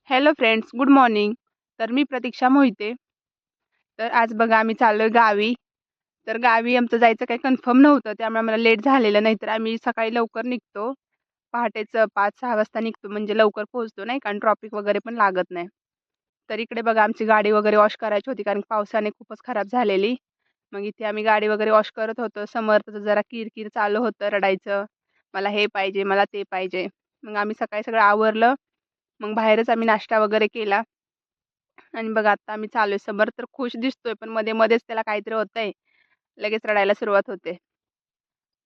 Hello friends, good morning. तर मी प्रतीक्षा मोहिते. तर आज बघा आम्ही चाललोय गावी. तर गावी आमचं जायचं काही कन्फर्म नव्हतं, त्यामुळे आम्हाला लेट झालेलं. नाही तर आम्ही सकाळी लवकर निघतो. पहाटेचं 5-6 वाजता निघतो, म्हणजे लवकर पोहोचतो नाही, कारण ट्रॉफिक वगैरे पण लागत नाही. तर इकडे बघा आमची गाडी वगैरे वॉश करायची होती, कारण पावसाने खूपच खराब झालेली. मग इथे आम्ही गाडी वगैरे वॉश करत होतो. समर्थचं जरा किरकिर चालू होतं, रडायचं, मला हे पाहिजे, मला ते पाहिजे. मग आम्ही सकाळी सगळं आवरलं. मग बाहेरच आम्ही नाश्ता वगैरे केला आणि बघा आता आम्ही चालू आहे. समर्थ तर खुश दिसतोय, पण मध्ये मध्येच त्याला काहीतरी होतंय, लगेच रडायला सुरुवात होते.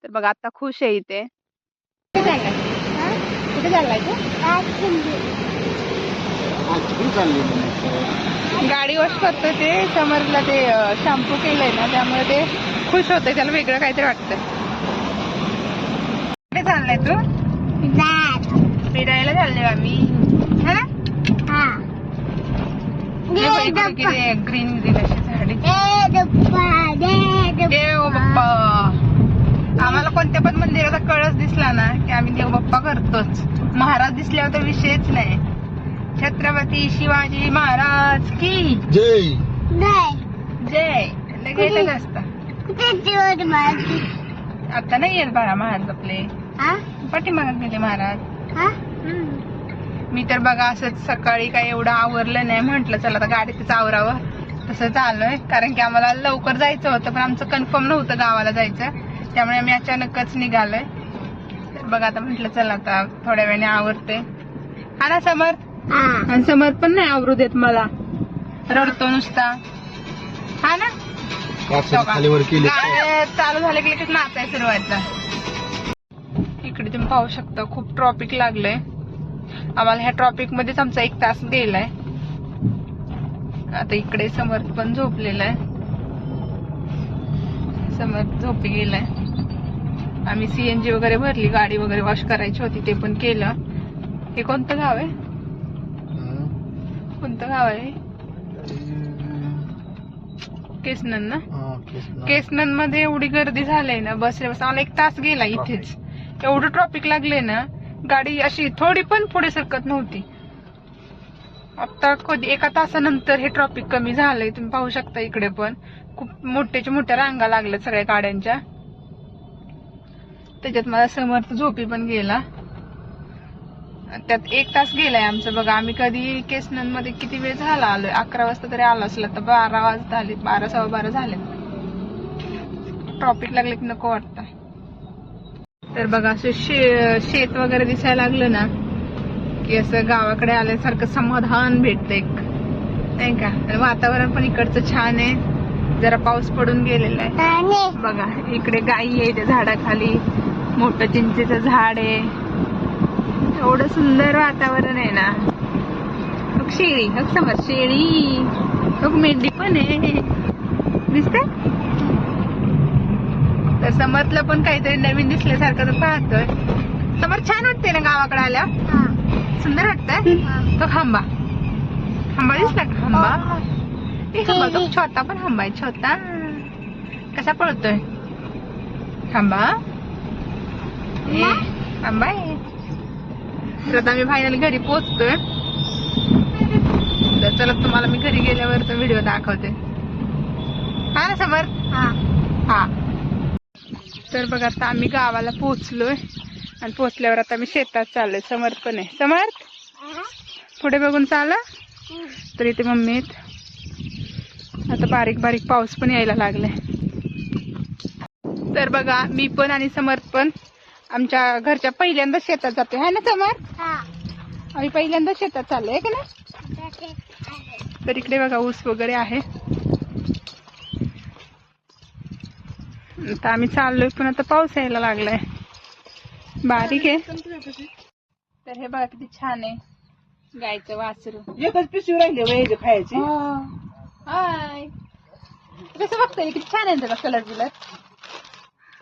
तर बघा आता खुश आहे इथे. कुठे चाललाय तू? गाडी वॉश करतोय ते. समर्थला ते शॅम्पू केलंय ना, त्यामुळे ते खुश होतंय, त्याला वेगळं काहीतरी वाटतंय. कुठे चाललाय तू? फिरायला चाललोय आम्ही, है ना? ग्रीन ग्रीन अशी झाडी. देव बाप्पा. आम्हाला कोणत्या पण मंदिराचा कळस दिसला ना की आम्ही देव बाप्पा करतोच. महाराज दिसल्यावर तर विषयच नाही. छत्रपती शिवाजी महाराज की जय. जय लगेच असतं. आता नाही येत बाळा महाराज आपले, पाठीमागत गेले महाराज. मी तर बघा असंच सकाळी काही एवढं आवरलं नाही, म्हटलं चला आता गाडीतच आवरावं, तसं चाललोय. कारण की आम्हाला लवकर जायचं होतं, पण आमचं कन्फर्म नव्हतं गावाला जायचं, त्यामुळे आम्ही अचानकच निघालोय. तर बघा आता म्हटलं चला आता थोड्या वेळाने आवरते. हा ना समर्थ? आणि समर्थ पण नाही आवरू देत मला, रडतो नुसता. हा ना? चालू झाले की लगेच नाचायला सुरुवात. इकडे तुम्ही पाहू शकता खूप ट्रॉफिक लागलंय. आम्हाला ह्या ट्रॉफिक मध्येच आमचा 1 तास गेलाय. आता इकडे समर्थ पण झोपलेला आहे. समर्थ झोपी गेलाय. आम्ही CNG वगैरे भरली, गाडी वगैरे वॉश करायची होती, ते पण केलं. हे कोणतं गाव आहे? कोणतं गाव आहे? केसनन ना? केसनन मध्ये एवढी गर्दी झाली ना, बसल्या बस आम्हाला 1 तास गेला इथेच. एवढं ट्रॉफिक लागले ना, गाडी अशी थोडी पण पुढे सरकत नव्हती. आता कधी 1 तासानंतर हे ट्रॉफिक कमी झालंय. तुम्ही पाहू शकता इकडे पण खूप मोठ्याच्या मोठ्या रांगा लागल्या सगळ्या गाड्यांच्या. त्याच्यात मला समर्थ झोपी पण गेला. त्यात 1 तास गेलाय आमचं. बघा आम्ही कधी केसनन मध्ये किती वेळ झाला आलोय, 11 वाजता तरी आलो असलं तर 12 वाजता आले, 12 सव्वा 12 झाले. ट्रॉफिक लागले की नको वाटतं. तर बघा असं शेत वगैरे दिसायला लागलं ना की असं गावाकडे आल्यासारखं समाधान भेटतं एक, नाही का? आणि वातावरण पण इकडचं छान आहे. जरा पाऊस पडून गेलेला आहे. बघा इकडे गायी आहे त्या झाडाखाली, मोठं चिंचेचं झाड आहे. एवढं सुंदर वातावरण आहे ना. बघ शेळी, बघ समज शेळी, बघ मेंढी पण आहे, दिसते. तर समर्थला पण काहीतरी नवीन दिसल्यासारखं तर पाहतोय. समर्थ छान वाटते ना गावाकडे आल्या? सुंदर वाटतंय. तो खांबा, खांबा दिसला का? खांबा ते खांबा, तो छोटा पण खांबा आहे, छोटा. कसा पळतोय खांबा? खांबा आहे. तर आता आम्ही फायनली घरी पोहोचतोय. तर चला तुम्हाला मी घरी गेल्यावरचा व्हिडिओ दाखवते. हा ना समर्थ? हा. तर बघा आता आम्ही गावाला पोहोचलोय आणि पोहोचल्यावर आता मी शेतात चाललोय. समर्थ पण आहे. समर्थ पुढे बघून चाला. तर इथे मम्मी आहेत. आता बारीक बारीक पाऊस पण यायला लागलाय. तर बघा मी पण आणि समर्थ पण आमच्या घरच्या पहिल्यांदा शेतात जातोय. है ना समर्थ? आम्ही पहिल्यांदा शेतात चाललोय का ना. तर इकडे बघा ऊस वगैरे आहे. आता आम्ही चाललोय, पण आता पाऊस यायला लागलाय, बारीक आहे. तर हे बघा किती छान आहे गायचं वासरू. एकच पिशवी राहिले वेळ खायची. हाय, कसं बघतोय? किती छान आहे त्याचा कलर बिलर.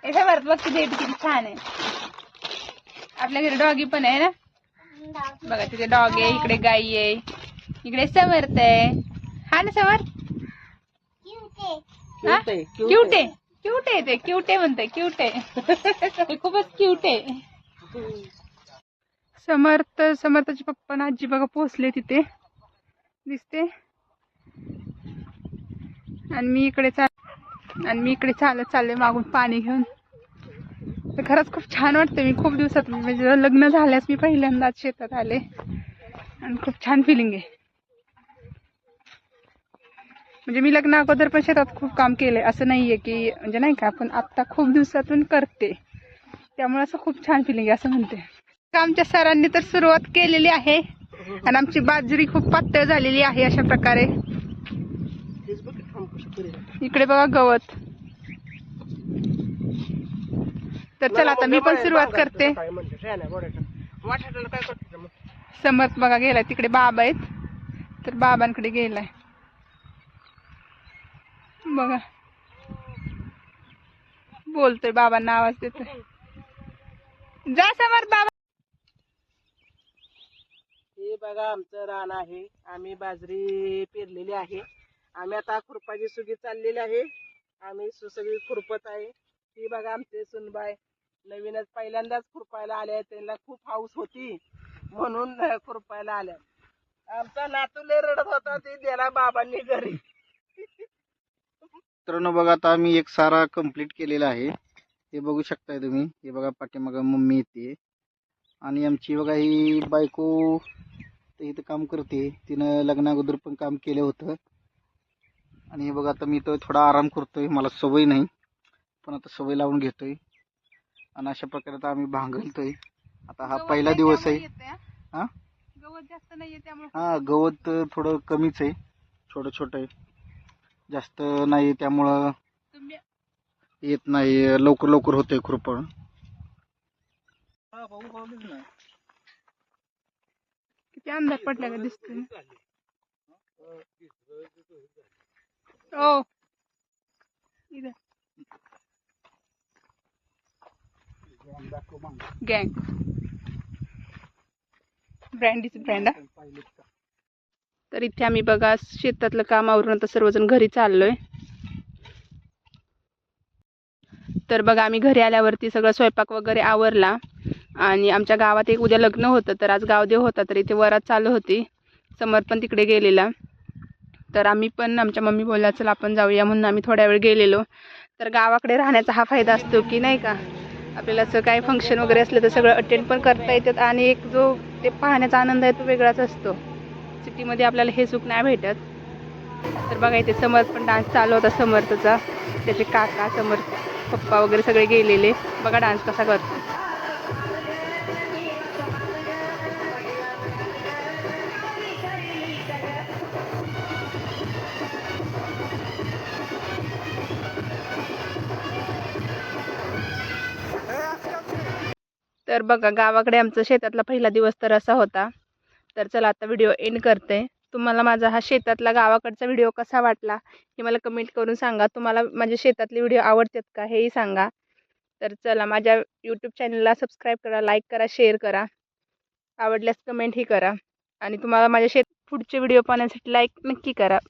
हे भरत बघ किती छान आहे. आपल्या घरी डॉगी पण आहे ना. बघा तिथे डॉग आहे, इकडे गाई आहे, इकडे समर्थ आहे. हा ना समर्थ? क्यूट आहे, क्यूट आहे ते, क्यूट आहे म्हणते, क्यूट आहे. खूपच क्यूट आहे. समर्थाचे पप्पा आणि आजी बघा पोचले तिथे दिसते. आणि मी इकडे चालत चालले मागून पाणी घेऊन. तर खरंच खूप छान वाटतं. मी खूप दिवसात म्हणजे लग्न झाल्यास मी पहिल्यांदाच शेतात आले आणि खूप छान फिलिंग आहे. म्हणजे मी लग्न अगोदर पण शेतात खूप काम केलंय, असं नाहीये की म्हणजे नाही का, पण आता खूप दिवसातून करते त्यामुळे असं खूप छान फिलिंग आहे असं म्हणते. आमच्या सरांनी तर सुरुवात केलेली आहे आणि आमची बाजरी खूप पातळ झालेली आहे अशा प्रकारे. इकडे बघा गवत. तर चला आता मी पण सुरुवात करते. समर्थ बघा गेलाय तिकडे, बाबा आहेत तर बाबांकडे गेलाय बघा, बोलतोय बाबांना आवाज देतोय. जा समर्थ बाबा. हे बघा आमचं रान आहे. आम्ही बाजरी पेरलेली आहे. आम्ही आता खुरपाची सुगी चाललेली आहे. आम्ही सगळी खुरपत आहे. ही बघा आमचे सुनबाई नवीनच पहिल्यांदाच खुरपायला आल्या. त्यांना खूप हाऊस होती म्हणून खुरपायला आल्या. आमचा नातू लय रडत होता, ते दिला बाबांनी घरी. मित्रांनो बघा, आता आम्ही एक सारा कंप्लीट केलेला आहे. हे बघू शकताय तुम्ही. हे बघा पाठीमागं मम्मी येते आणि आमची बघा ही बायको इथं काम करते. तिनं लग्ना अगोदर पण काम केलं होतं. आणि हे बघा आता मी तो थोडा आराम करतोय. मला सवय नाही पण आता सवय लावून घेतोय आणि अशा प्रकारे आता आम्ही भांगलतोय. आता हा पहिला दिवस आहे. हा गवत जास्त नाहीये त्यामुळे. हा गवत थोडं कमीच आहे, छोटं छोटं आहे, जास्त नाही, त्यामुळं येत नाही, लवकर लवकर होतंय खुरपण. किती अंधार पडला का दिसतोय. ओ इधर गँग ब्रँडीच ब्रँड. तर इथे आम्ही बघा शेतातलं काम आवरून आता सर्वजण घरी चाललोय. तर बघा आम्ही घरी आल्यावरती सगळं स्वयंपाक वगैरे आवरला आणि आमच्या गावात एक उद्या लग्न होतं, तर आज गावदेव होता, तर इथे वरात चालू होती. समर पण तिकडे गेलेला. तर आम्ही पण आमच्या मम्मी बोलल्या चल आपण जाऊया म्हणून आम्ही थोड्या वेळ गेलेलो. तर गावाकडे राहण्याचा हा फायदा असतो की नाही का, आपल्याला असं काही फंक्शन वगैरे असलं तर सगळं अटेंड पण करता येतात आणि एक जो ते पाहण्याचा आनंद आहे तो वेगळाच असतो. सिटीमध्ये आपल्याला हे सुख नाही भेटत. तर बघा इथे समर्थ पण डान्स चालू होता. समर्थचा त्याचे काका समर्थ पप्पा वगैरे सगळे गेलेले. बघा डान्स कसा करतो. तर बघा गावाकडे आमचा शेतातला पहिला दिवस तर असा होता. तर चला आता व्हिडिओ एंड करते. तुम्हाला माझा हा शेतातला गावाकडचा व्हिडिओ कसा वाटला हे मला कमेंट करून सांगा. तुम्हाला माझे शेतातले व्हिडिओ आवडतात का हेही सांगा. तर चला माझ्या यूट्यूब चॅनलला सबस्क्राईब करा, लाईक करा, शेअर करा, आवडल्यास कमेंटही करा आणि तुम्हाला माझ्या पुढचे व्हिडिओ पाहण्यासाठी लाईक नक्की करा.